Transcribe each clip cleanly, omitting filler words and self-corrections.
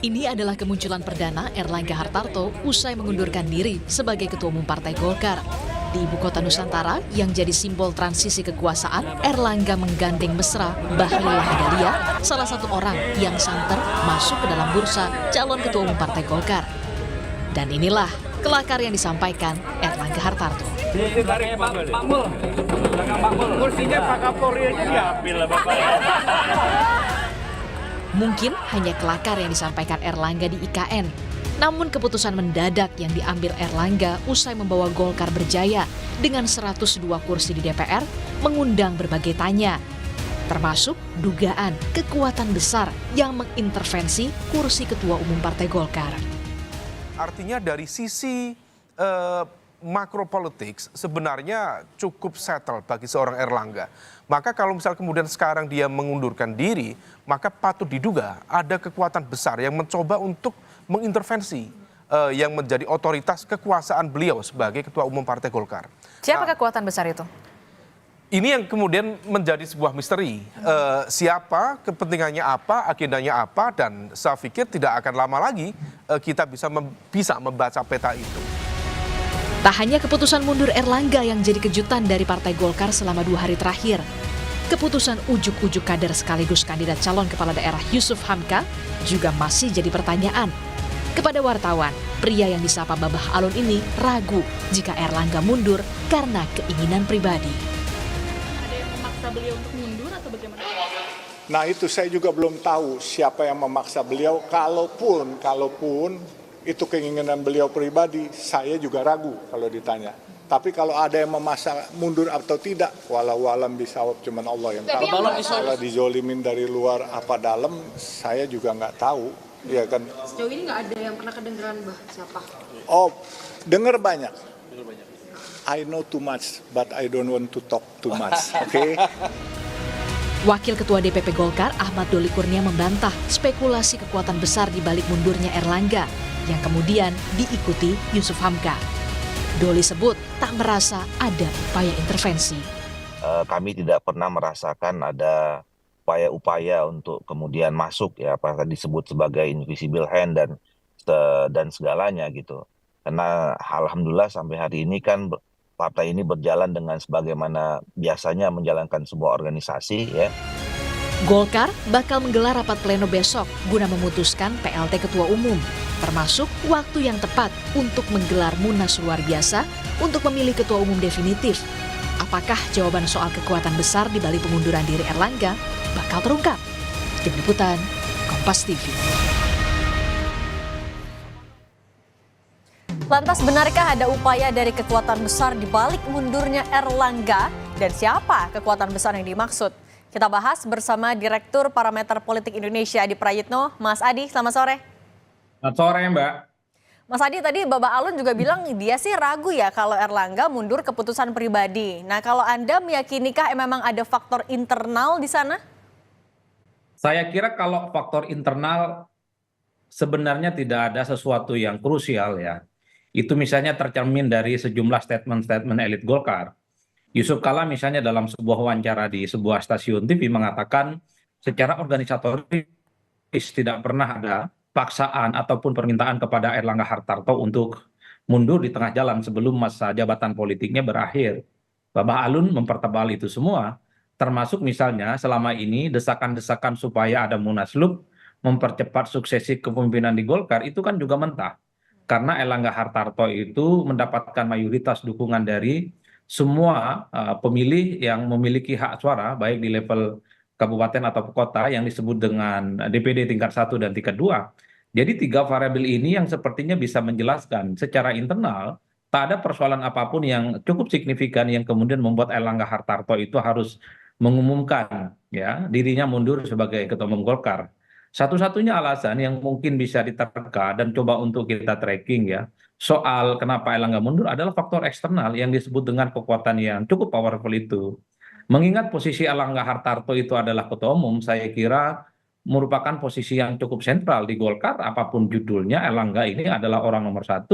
Ini adalah kemunculan perdana Erlangga Hartarto usai mengundurkan diri sebagai Ketua Umum Partai Golkar. Di Ibu Kota Nusantara yang jadi simbol transisi kekuasaan, Erlangga menggandeng mesra Bahlil Lahadalia, salah satu orang yang santer masuk ke dalam bursa calon Ketua Umum Partai Golkar. Dan inilah kelakar yang disampaikan Erlangga Hartarto. Kursinya Pak Kapolri aja diambil Bapak. Mungkin hanya kelakar yang disampaikan Erlangga di IKN. Namun keputusan mendadak yang diambil Erlangga usai membawa Golkar berjaya dengan 102 kursi di DPR mengundang berbagai tanya. Termasuk dugaan kekuatan besar yang mengintervensi kursi Ketua Umum Partai Golkar. Artinya dari sisi makropolitik sebenarnya cukup settle bagi seorang Erlangga. Maka kalau misal kemudian sekarang dia mengundurkan diri, maka patut diduga ada kekuatan besar yang mencoba untuk mengintervensi yang menjadi otoritas kekuasaan beliau sebagai Ketua Umum Partai Golkar. Siapa kekuatan besar itu? Ini yang kemudian menjadi sebuah misteri. Siapa, kepentingannya apa, agendanya apa, dan saya pikir tidak akan lama lagi kita bisa membaca peta itu. Tak hanya keputusan mundur Erlangga yang jadi kejutan dari Partai Golkar selama 2 hari terakhir. Keputusan ujuk-ujuk kader sekaligus kandidat calon kepala daerah Yusuf Hamka juga masih jadi pertanyaan. Kepada wartawan, pria yang disapa Babah Alun ini ragu jika Erlangga mundur karena keinginan pribadi. Ada yang memaksa beliau untuk mundur atau bagaimana? Nah itu saya juga belum tahu siapa yang memaksa beliau, kalaupun itu keinginan beliau pribadi, saya juga ragu kalau ditanya. Tapi kalau ada yang memaksa mundur atau tidak, walau alam bisawab, cuman Allah yang tahu. Kalau dijolimin dari luar apa dalam, saya juga nggak tahu. Ya kan? Sejauh ini nggak ada yang pernah kedengeran siapa? Oh, dengar banyak. I know too much, but I don't want to talk too much. Oke? Wakil Ketua DPP Golkar Ahmad Doli Kurnia membantah spekulasi kekuatan besar di balik mundurnya Erlangga yang kemudian diikuti Yusuf Hamka. Doli sebut tak merasa ada upaya intervensi. Kami tidak pernah merasakan ada upaya-upaya untuk kemudian masuk ya apa disebut sebagai invisible hand dan segalanya gitu. Karena alhamdulillah sampai hari ini kan partai ini berjalan dengan sebagaimana biasanya menjalankan sebuah organisasi ya. Golkar bakal menggelar rapat pleno besok guna memutuskan PLT Ketua Umum, termasuk waktu yang tepat untuk menggelar munas luar biasa untuk memilih Ketua Umum definitif. Apakah jawaban soal kekuatan besar di balik pengunduran diri Erlangga bakal terungkap? Tim Liputan, Kompas TV. Lantas benarkah ada upaya dari kekuatan besar di balik mundurnya Erlangga? Dan siapa kekuatan besar yang dimaksud? Kita bahas bersama Direktur Parameter Politik Indonesia Adi Prayitno. Mas Adi, selamat sore. Selamat sore Mbak. Mas Adi, tadi Bapak Alun juga bilang dia sih ragu ya kalau Erlangga mundur keputusan pribadi. Nah kalau Anda meyakinikah memang ada faktor internal di sana? Saya kira kalau faktor internal sebenarnya tidak ada sesuatu yang krusial ya. Itu misalnya tercermin dari sejumlah statement-statement elit Golkar. Yusuf Kala misalnya dalam sebuah wawancara di sebuah stasiun TV mengatakan secara organisatoris tidak pernah ada paksaan ataupun permintaan kepada Erlangga Hartarto untuk mundur di tengah jalan sebelum masa jabatan politiknya berakhir. Babah Alun mempertebal itu semua, termasuk misalnya selama ini desakan-desakan supaya ada munaslup mempercepat suksesi kepemimpinan di Golkar itu kan juga mentah. Karena Erlangga Hartarto itu mendapatkan mayoritas dukungan dari semua pemilih yang memiliki hak suara baik di level kabupaten atau kota yang disebut dengan DPD tingkat 1 dan tingkat 2. Jadi 3 variabel ini yang sepertinya bisa menjelaskan secara internal tak ada persoalan apapun yang cukup signifikan yang kemudian membuat Erlangga Hartarto itu harus mengumumkan ya dirinya mundur sebagai Ketua Umum Golkar. Satu-satunya alasan yang mungkin bisa diterka dan coba untuk kita tracking ya soal kenapa Erlangga mundur adalah faktor eksternal yang disebut dengan kekuatan yang cukup powerful itu. Mengingat posisi Erlangga Hartarto itu adalah Ketua Umum, saya kira merupakan posisi yang cukup sentral di Golkar, apapun judulnya Erlangga ini adalah orang nomor 1.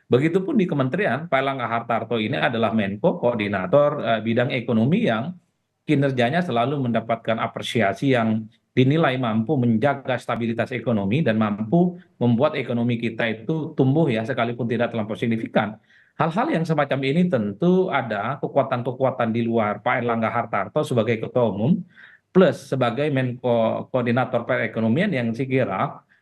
Begitupun di kementerian, Pak Erlangga Hartarto ini adalah Menko, koordinator bidang ekonomi yang kinerjanya selalu mendapatkan apresiasi yang dinilai mampu menjaga stabilitas ekonomi dan mampu membuat ekonomi kita itu tumbuh ya sekalipun tidak terlampau signifikan. Hal-hal yang semacam ini tentu ada kekuatan-kekuatan di luar Pak Erlangga Hartarto sebagai ketua umum plus sebagai Menko Koordinator Perekonomian yang saya kira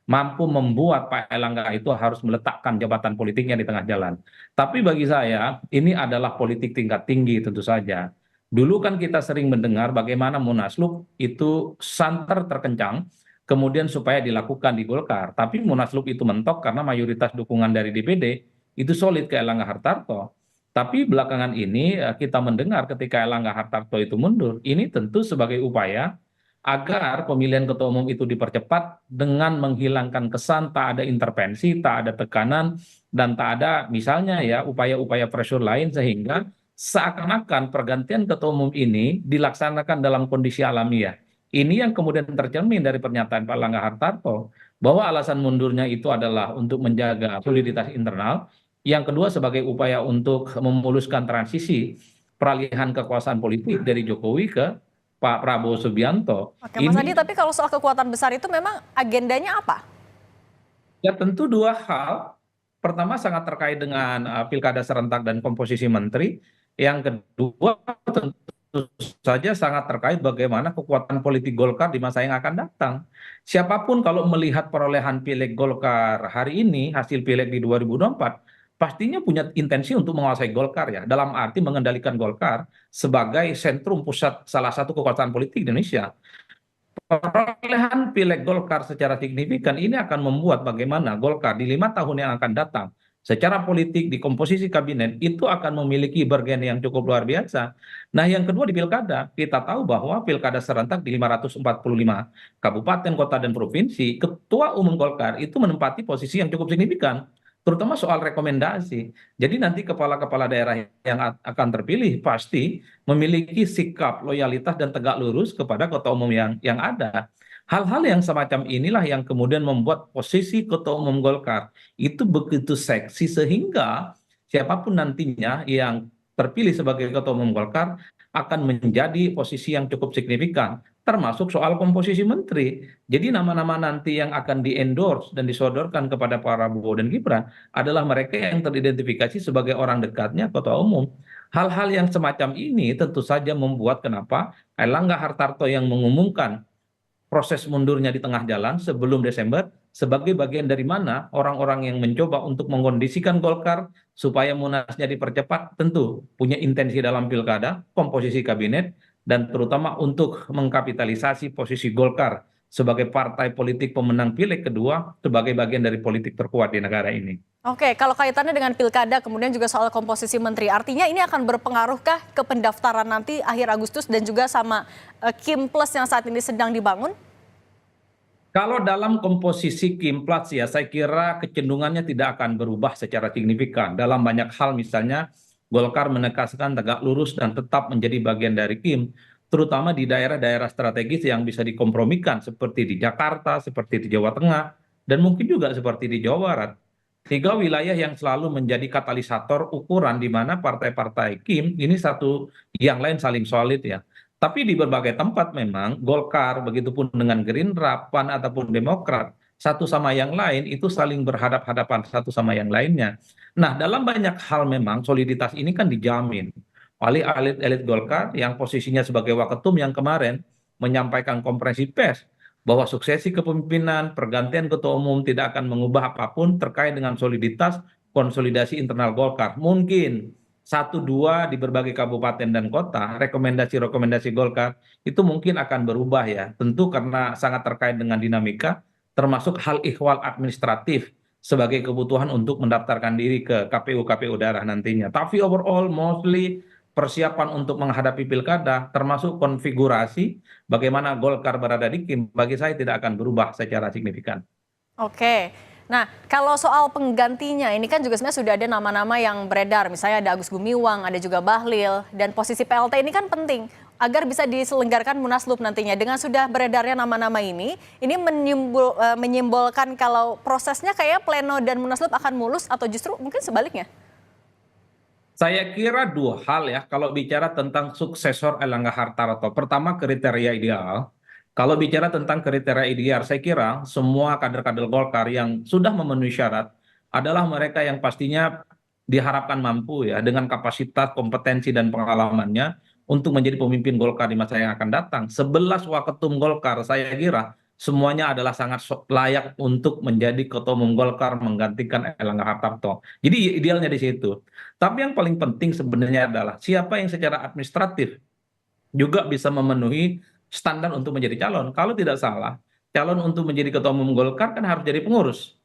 mampu membuat Pak Erlangga itu harus meletakkan jabatan politiknya di tengah jalan. Tapi bagi saya ini adalah politik tingkat tinggi tentu saja. Dulu kan kita sering mendengar bagaimana Munaslup itu santer terkencang, kemudian supaya dilakukan di Golkar. Tapi Munaslup itu mentok karena mayoritas dukungan dari DPD itu solid ke Erlangga Hartarto. Tapi belakangan ini kita mendengar ketika Erlangga Hartarto itu mundur, ini tentu sebagai upaya agar pemilihan ketua umum itu dipercepat dengan menghilangkan kesan tak ada intervensi, tak ada tekanan, dan tak ada misalnya ya upaya-upaya pressure lain sehingga seakan-akan pergantian ketua umum ini dilaksanakan dalam kondisi alamiah. Ini yang kemudian tercermin dari pernyataan Pak Erlangga Hartarto bahwa alasan mundurnya itu adalah untuk menjaga soliditas internal. Yang kedua sebagai upaya untuk memuluskan transisi peralihan kekuasaan politik dari Jokowi ke Pak Prabowo Subianto. Oke, Mas Adi, tapi kalau soal kekuatan besar itu memang agendanya apa? Ya tentu dua hal. Pertama sangat terkait dengan pilkada serentak dan komposisi menteri. Yang kedua tentu saja sangat terkait bagaimana kekuatan politik Golkar di masa yang akan datang. Siapapun kalau melihat perolehan pileg Golkar hari ini, hasil pileg di 2024, pastinya punya intensi untuk menguasai Golkar ya. Dalam arti mengendalikan Golkar sebagai sentrum pusat salah satu kekuasaan politik di Indonesia. Perolehan pileg Golkar secara signifikan ini akan membuat bagaimana Golkar di 5 tahun yang akan datang secara politik di komposisi kabinet itu akan memiliki bergen yang cukup luar biasa. Nah yang kedua di pilkada, kita tahu bahwa pilkada serentak di 545 kabupaten, kota, dan provinsi, ketua umum Golkar itu menempati posisi yang cukup signifikan, terutama soal rekomendasi. Jadi nanti kepala-kepala daerah yang akan terpilih pasti memiliki sikap loyalitas dan tegak lurus kepada ketua umum yang ada. Hal-hal yang semacam inilah yang kemudian membuat posisi ketua umum Golkar itu begitu seksi sehingga siapapun nantinya yang terpilih sebagai ketua umum Golkar akan menjadi posisi yang cukup signifikan, termasuk soal komposisi menteri. Jadi nama-nama nanti yang akan di-endorse dan disodorkan kepada Prabowo dan Gibran adalah mereka yang teridentifikasi sebagai orang dekatnya ketua umum. Hal-hal yang semacam ini tentu saja membuat kenapa Erlangga Hartarto yang mengumumkan proses mundurnya di tengah jalan sebelum Desember sebagai bagian dari mana orang-orang yang mencoba untuk mengkondisikan Golkar supaya Munasnya dipercepat tentu punya intensi dalam pilkada, komposisi kabinet, dan terutama untuk mengkapitalisasi posisi Golkar sebagai partai politik pemenang pileg kedua sebagai bagian dari politik terkuat di negara ini. Oke, kalau kaitannya dengan pilkada kemudian juga soal komposisi menteri, artinya ini akan berpengaruhkah ke pendaftaran nanti akhir Agustus dan juga sama Kim Plus yang saat ini sedang dibangun? Kalau dalam komposisi Kim Plus ya saya kira kecenderungannya tidak akan berubah secara signifikan. Dalam banyak hal misalnya Golkar menekankan tegak lurus dan tetap menjadi bagian dari Kim, terutama di daerah-daerah strategis yang bisa dikompromikan seperti di Jakarta, seperti di Jawa Tengah, dan mungkin juga seperti di Jawa Barat. Tiga wilayah yang selalu menjadi katalisator ukuran di mana partai-partai Kim ini satu yang lain saling solid ya. Tapi di berbagai tempat memang Golkar, begitupun dengan Gerindra, PAN ataupun Demokrat, satu sama yang lain itu saling berhadap-hadapan satu sama yang lainnya. Nah, dalam banyak hal memang soliditas ini kan dijamin oleh elit-elit Golkar yang posisinya sebagai waketum yang kemarin menyampaikan konferensi pers bahwa suksesi kepemimpinan, pergantian ketua umum tidak akan mengubah apapun terkait dengan soliditas konsolidasi internal Golkar. Mungkin satu dua di berbagai kabupaten dan kota, rekomendasi-rekomendasi Golkar itu mungkin akan berubah ya. Tentu karena sangat terkait dengan dinamika, termasuk hal ihwal administratif sebagai kebutuhan untuk mendaftarkan diri ke KPU daerah nantinya. Tapi overall mostly persiapan untuk menghadapi pilkada, termasuk konfigurasi bagaimana Golkar berada di Kim, bagi saya tidak akan berubah secara signifikan. Oke, nah kalau soal penggantinya ini kan juga sebenarnya sudah ada nama-nama yang beredar, misalnya ada Agus Gumiwang, ada juga Bahlil, dan posisi PLT ini kan penting agar bisa diselenggarakan Munaslup nantinya. Dengan sudah beredarnya nama-nama ini menyimbolkan kalau prosesnya kayak pleno dan Munaslup akan mulus atau justru mungkin sebaliknya? Saya kira dua hal ya kalau bicara tentang suksesor Erlangga Hartarto. Pertama kriteria ideal, Kalau bicara tentang kriteria ideal, saya kira semua kader-kader Golkar yang sudah memenuhi syarat adalah mereka yang pastinya diharapkan mampu ya dengan kapasitas, kompetensi dan pengalamannya untuk menjadi pemimpin Golkar di masa yang akan datang. 11 waketum Golkar saya kira semuanya adalah sangat layak untuk menjadi ketua umum Golkar menggantikan Erlangga Hartarto. Jadi idealnya di situ. Tapi yang paling penting sebenarnya adalah siapa yang secara administratif juga bisa memenuhi standar untuk menjadi calon. Kalau tidak salah, calon untuk menjadi ketua umum Golkar kan harus jadi pengurus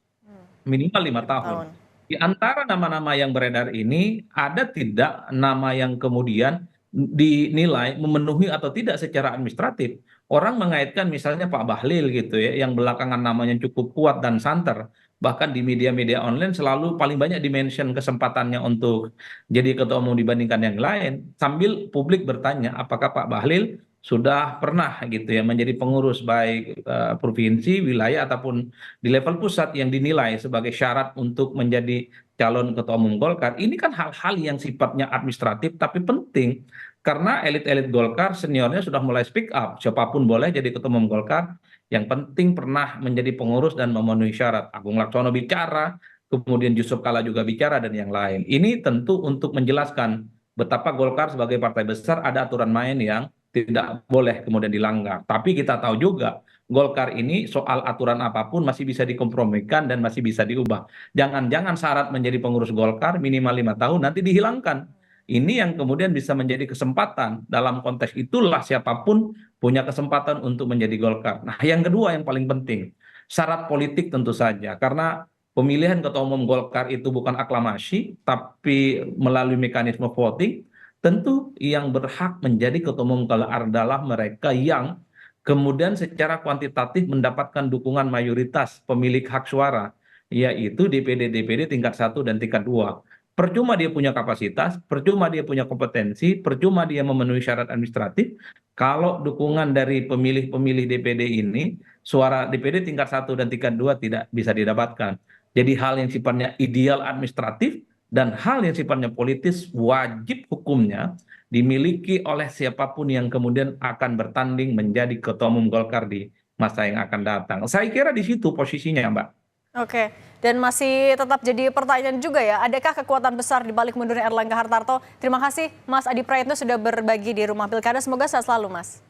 minimal 5 tahun. Tahun. Di antara nama-nama yang beredar ini, ada tidak nama yang kemudian dinilai memenuhi atau tidak secara administratif? Orang mengaitkan misalnya Pak Bahlil gitu ya, yang belakangan namanya cukup kuat dan santer. Bahkan di media-media online selalu paling banyak dimention kesempatannya untuk jadi ketua umum dibandingkan yang lain. Sambil publik bertanya, apakah Pak Bahlil sudah pernah gitu ya menjadi pengurus baik provinsi, wilayah ataupun di level pusat yang dinilai sebagai syarat untuk menjadi calon ketua umum Golkar. Ini kan hal-hal yang sifatnya administratif tapi penting karena elit-elit Golkar seniornya sudah mulai speak up. Siapapun boleh jadi ketua umum Golkar. Yang penting pernah menjadi pengurus dan memenuhi syarat. Agung Laksono bicara, kemudian Yusuf Kala juga bicara dan yang lain. Ini tentu untuk menjelaskan betapa Golkar sebagai partai besar ada aturan main yang tidak boleh kemudian dilanggar. Tapi kita tahu juga Golkar ini soal aturan apapun masih bisa dikompromikan dan masih bisa diubah. Jangan-jangan syarat menjadi pengurus Golkar minimal 5 tahun nanti dihilangkan. Ini yang kemudian bisa menjadi kesempatan. Dalam konteks itulah siapapun punya kesempatan untuk menjadi Golkar. Nah, yang kedua yang paling penting, syarat politik tentu saja. Karena pemilihan ketua umum Golkar itu bukan aklamasi, tapi melalui mekanisme voting. Tentu yang berhak menjadi ketua umum adalah mereka yang kemudian secara kuantitatif mendapatkan dukungan mayoritas pemilik hak suara, yaitu DPD tingkat 1 dan tingkat 2. Percuma dia punya kapasitas, percuma dia punya kompetensi, percuma dia memenuhi syarat administratif, kalau dukungan dari pemilih-pemilih DPD ini, suara DPD tingkat 1 dan tingkat 2 tidak bisa didapatkan. Jadi hal yang sifatnya ideal administratif, dan hal yang sifatnya politis wajib hukumnya dimiliki oleh siapapun yang kemudian akan bertanding menjadi ketua umum Golkar di masa yang akan datang. Saya kira di situ posisinya, Mbak. Oke, dan masih tetap jadi pertanyaan juga ya, adakah kekuatan besar di balik mundurnya Erlangga Hartarto? Terima kasih Mas Adi Prayitno sudah berbagi di Rumah Pilkada, semoga sehat selalu Mas.